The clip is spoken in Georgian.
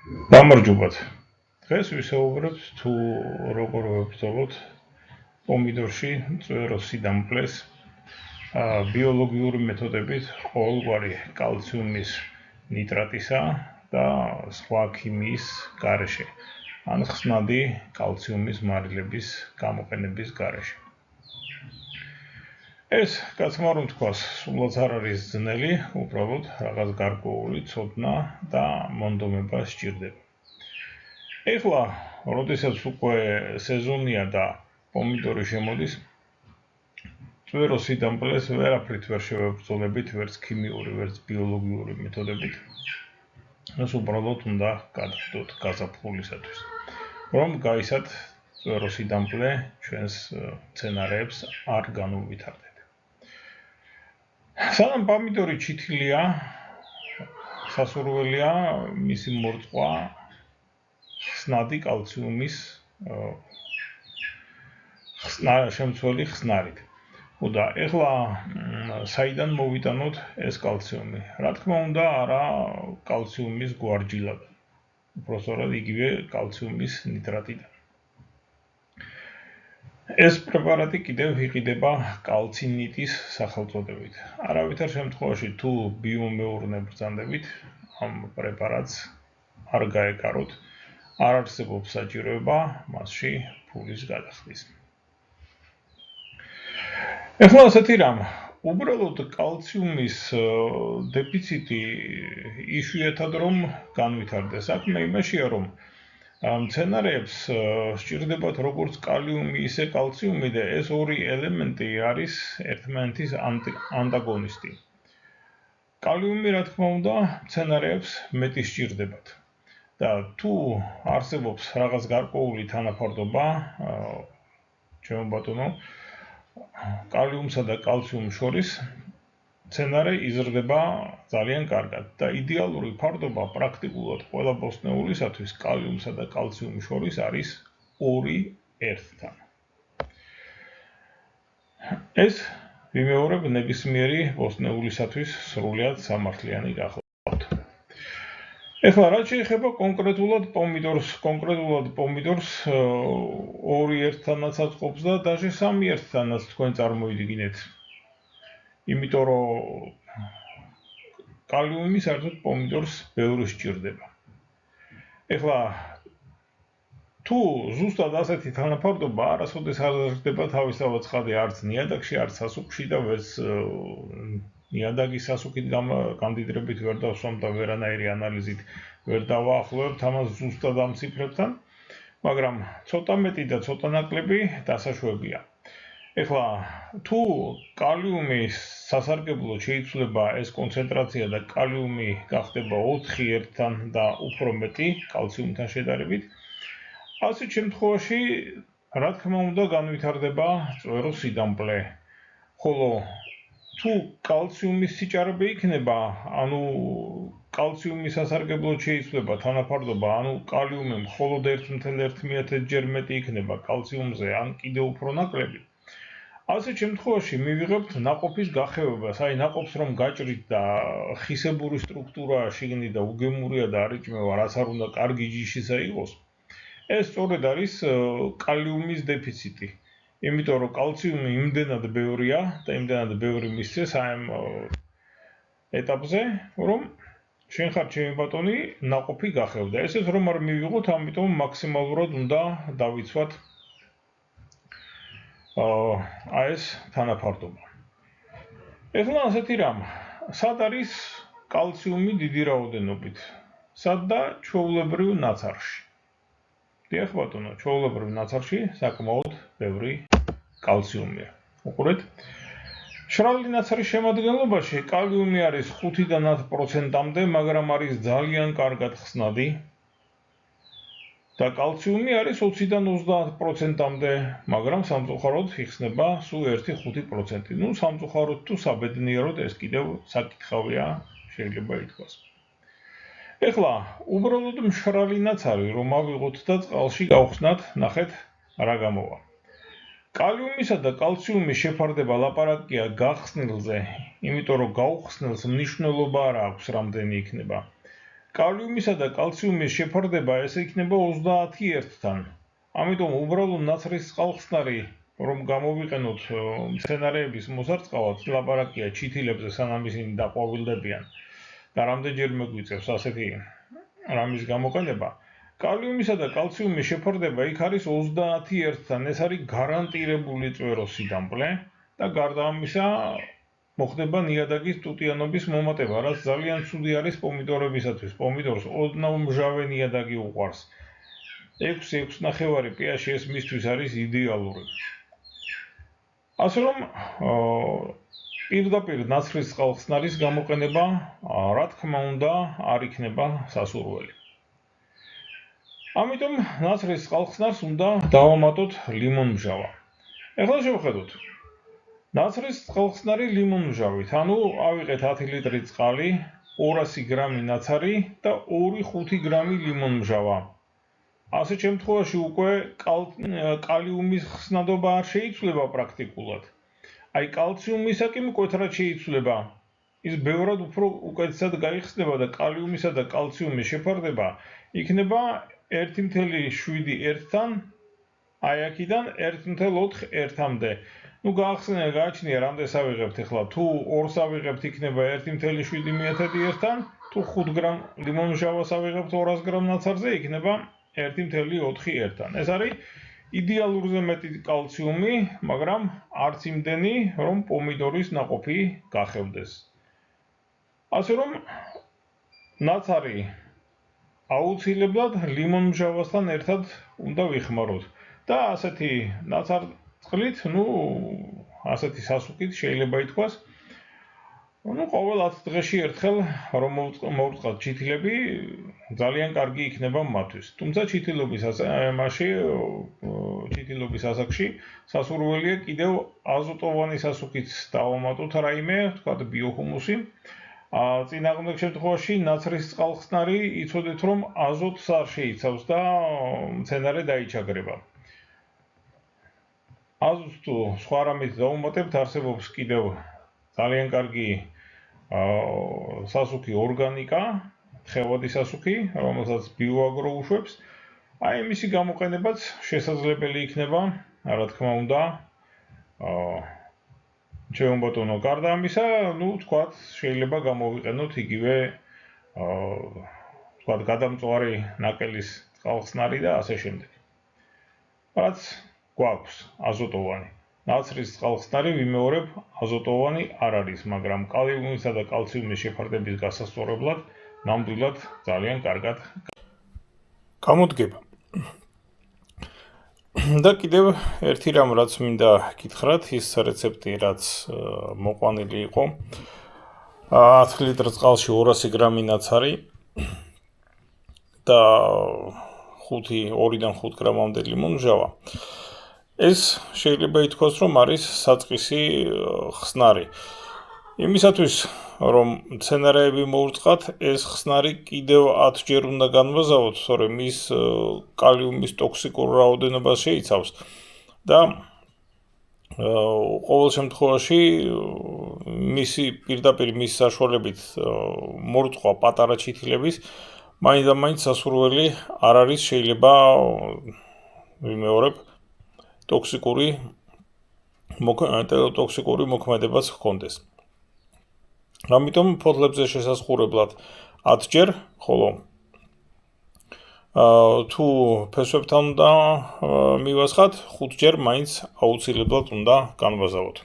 გამარჯობათ. დღეს ვისაუბრებთ თუ როგორ ვებრძოლოთ პომიდორში მწვეროს სიდამპლეს ბიოლოგიური მეთოდებით ყოველგვარი კალციუმის ნიტრატისა და სხვა ქიმიის გარეშე, ან ხსნადი კალციუმის მარილების გამოყენების გარეშე. ეს, კაცმა რომ თქვას, სულაც არ არის ძნელი, უბრალოდ რაღაც გარკვეული ცოდნა და მონდომება სჭირდება. ეხლა, როდესაც უკვე სეზონია და პომიდორი შემოდის, მწვეროს სიდამპლეს ვერაფრით ვერ შევებრძოლებით, ვერც ქიმიური, ვერც ბიოლოგიური მეთოდებით. ეს უბრალოდ უნდა გადავდოთ გაზაფხულისათვის, რომ გაისად მწვეროს სიდამპლე ჩვენს მცენარეებს არ განუვითარდება. სანამ პომიდორი ჩითილია, სასურველია მისი მორწყვა ხსნადი კალციუმის შემცველი ხსნარით. და ეხლა საიდან მოვიტანოთ ეს კალციუმი? რა თქმა უნდა, არა კალციუმის გვარჯილად. უпростоრად იგივე კალციუმის ნიტრატიდან. ეს პრეპარატი კიდევ იყიდება კალცინიტის სახელწოდებით. არავითარ შემთხვევაში თუ ბიომეურნე ბრძანდებით, ამ პრეპარატს არ გაეკაროთ, არ არსებობს საჭიროება მასში ფულის გადახდის. ეხლა ასეთი რამ, უბრალოდ კალციუმის დეფიციტი იშვიათად რომ განვითარდეს. საქმე იმაშია, რომ მცენარეებს სჭირდებათ როგორც კალიუმი, ისე კალციუმი და ეს ორი ელემენტი არის ერთმანეთის ანტაგონისტი. კალიუმი, რა თქმა უნდა, მცენარეებს მეტი სჭირდებათ. და თუ არსებობს რაღაც გარკვეული თანაფარდობა, ჩემო ბატონო, კალიუმსა და კალციუმს შორის, მცენარე იზრდება ძალიან კარგად და იდეალური ფარდობა პრაქტიკულად ყველა ბოსტნეულისათვის კალიუმსა და კალციუმის შორის არის 2:1. ეს ვიმეორებ ნებისმიერი ბოსტნეულისათვის სრულად სამართლიანი გახლავთ. ეხლა რაც შეეხება კონკრეტულად პომიდორს 2:1-დანაც აწყობს და даже 3:1-დანაც თქვენ წარმოიდგინეთ. იმიტომ რომ კალიუმი საერთოდ პომიდორს ბევრი სჭირდება. ეხლა თუ ზუსტად ასეთი თანაფარდობა არასოდეს არ აზრდება თავისთავად ცხადი არც ნიადაგში, არც სასუქში და ვერც ნიადაგის სასუქით გამდიდრებით ვერ დავსვამ და ვერანაირი ანალიზით ვერ დავაახლოვებთ ამას ზუსტად ამ ციფრებთან, მაგრამ ცოტა მეტი და ცოტა ნაკლები დასაშვებია. ეხლა თუ კალიუმის სასარგებლოდ შეიცვლება ეს კონცენტრაცია და კალიუმი გახდება 4:1-თან და უფრო მეტი კალციუმთან შედარებით, ასეთ შემთხვევაში, რა თქმა უნდა, განვითარდება მწვეროს სიდამპლე. ხოლო თუ კალციუმის სიჭარბე იქნება, ანუ კალციუმის სასარგებლოდ შეიცვლება თანაფარდობა, ანუ კალიუმი მხოლოდ 1.1 ჯერ მეტი იქნება კალციუმზე, ან კიდევ უფრო ნაკლები. ასეთ შემთხვევაში მივიღებთ ნაყოფის გახევებას, აი ნაყოფს რომ გაჭრით და ხისებური სტრუქტურა შიგნით და უგემურია და არ იჭმევა, რაც არ უნდა კარგი ჯიშისა იყოს. ეს სწორედ არის კალიუმის დეფიციტი. იმიტომ რომ კალციუმი იმდენად ბევრია და იმდენად ბევრი მისცეს ამ ეტაპზე, რომ შენ ხარ ჩემი ბატონი, ნაყოფი გახევდა. ესეც რომ არ მივიღოთ, ამიტომ მაქსიმალურად უნდა დავიცვათ ეს თანაფარდობა. ეხლა ასეთი რამ, სად არის კალციუმი დიდი რაოდენობით? სად და ჩვეულებრივ ნაცარში. დიახ ბატონო, ჩვეულებრივ ნაცარში საკმაოდ ბევრი კალციუმია. უყურეთ. მშრალი ნაცრის შემადგენლობაში კალიუმი არის 5-დან 10%-მდე, მაგრამ არის ძალიან კარგად ხსნადი. და კალციუმი არის 20-დან 30%-მდე, მაგრამ სამწუხაროდ იხსნება სულ 1-5%. ნუ სამწუხაროდ თუ საბედნიეროდ ეს კიდევ საკითხავია, შეიძლება ითქვას. ეხლა, უბრალოდ მშრალი ნაცარი რომ ავიღოთ და წყალში გავხსნათ, ნახეთ რა გამოვა. კალიუმისა და კალციუმის შეფარდება ლაპარაკია გახსნილზე, იმიტომ რომ გაუხსნილს მნიშვნელობა არ აქვს რამდენი იქნება. კალიუმისა და კალციუმის შეფარდება ეს იქნება 30-1-თან. ამიტომ უბრალოდ ნაცრის წყალხსნარი რომ გამოვიყენოთ მცენარეების მოსარწყავად, ლაპარაკია ჩითილებზე სანამ ისინი დაყვავილდებიან და რამდენჯერ მეგვიწევს ასეთი რამის გამოყენება. კალიუმისა და კალციუმის შეფარდება იქ არის 30-1-თან, ეს არის გარანტირებული წვეროს სიდამპლე და გარდა ამისა მოხდება ნიადაგის ტუტიანობის მომატება, რაც ძალიან ცუდი არის პომიდორებისათვის. პომიდორს ოდნავ მჟავე ნიადაგი უყვარს. 6-6.5 pH ეს მისთვის არის იდეალური. ასე რომ პირდაპირ ნაცრის წყალხსნარის გამოყენება, რა თქმა უნდა, არ იქნება სასურველი. ამიტომ ნაცრის წყალხსნარს უნდა დავამატოთ ლიმონმჟავა. ეხლა შევხედოთ. ნაცრის წყალხსნარი ლიმონმჟავით, ანუ ავიღეთ 10 ლიტრი წყალი, 200 გრამი ნაცარი და 2-5 გრამი ლიმონმჟავა. ასეთ შემთხვევაში უკვე კალიუმის ხსნადობა არ შეიცვლება პრაქტიკულად. აი კალციუმისა კი მკვეთრად შეიცვლება. ის ბევრად უფრო უკეთესად გაიხსნება და კალიუმისა და კალციუმის შეფარდება იქნება 1.7-1-თან, აი აქედან 1.4-1-მდე. გააჩნია რამდენს ავიღებთ ახლა, თუ 2-ს ავიღებთ იქნება 1.7-1-თან, თუ 5 გრამ ლიმონმჟავას ავიღებთ 200 გრამ ნაცარზე იქნება 1.4-1-თან. ეს არის იდეალურზე მეტი კალციუმი, მაგრამ არც იმდენი, რომ პომიდორის ნაყოფი გახევდეს. ასე რომ ნაცარი აუცილებლად ლიმონმჟავასთან ერთად უნდა ვიხმაროთ და ასეთი ნაცარწყლით, ასეთი სასუქით შეიძლება ითქვას, ყოველ 10 დღეში ერთხელ რომ მოვწყალთ ჩითილები, ძალიან კარგი იქნება მათთვის. თუმცა ჩითილობის ასაკში სასურველია კიდევ აზოტოვანი სასუქით დავამატოთ რაიმე, ვთქვათ ბიოჰუმუსი. წინააღმდეგ შემთხვევაში ნაცრის წყალხსნარი იცოდეთ რომ აზოტს არ შეიცავს და მცენარე დაიჩაგრება. აზოტს თუ სხვა რამით დავუმატებთ, არსებობს კიდევ ძალიან კარგი სასუქი ორგანიკა, თხევადი სასუქი, რომელსაც ბიოაგრო უშვებს. აი მისი გამოყენებაც შესაძლებელი იქნება, რა თქმა უნდა. ჩემო ბატონო, გარდა ამისა, ვთქვათ, შეიძლება გამოვიყენოთ იგივე ვთქვათ, გადამწვარი ნაკელის წყალხსნარი და ასე შემდეგ. რაც გვაქვს აზოტოვანი. ნაცრის წყალხსნარი ვიმეორებ, აზოტოვანი არ არის, მაგრამ კალიუმისა და კალციუმის შეფარდების გასასწორებლად ნამდვილად ძალიან კარგად გამოდგება. და კიდევ ერთი რამ, რაც მინდა გითხრათ, ის რეცეპტი, რაც მოყვანილი იყო. 10 ლიტრ წყალში 200 გრამი ნაცარი და 2-დან 5 გრამამდე ლიმონმჟავა. ეს შეიძლება ითქვას, რომ არის საწყისი ხსნარი. იმისათვის, რომ მცენარეები მოურწყათ, ეს ხსნარი კიდევ 10 ჯერ უნდა განვაზავოთ, სწორედ მის კალიუმის ტოქსიკურ რაოდენობას შეიცავს და ყოველ შემთხვევაში პირდაპირ მის საშუალებით მორწყვა პატარა ჩითილების მაინც სასურველი არ არის, შეიძლება ვიმეორებ ტოქსიკური მოქმედებაც ჰქონდეს. ამიტომ ფოთლებზე შესაძლებლად 10 ჯერ, ხოლო თუ ფესვებთან უნდა მივასხათ, 5 ჯერ მაინც აუცილებლად უნდა განვაზავოთ.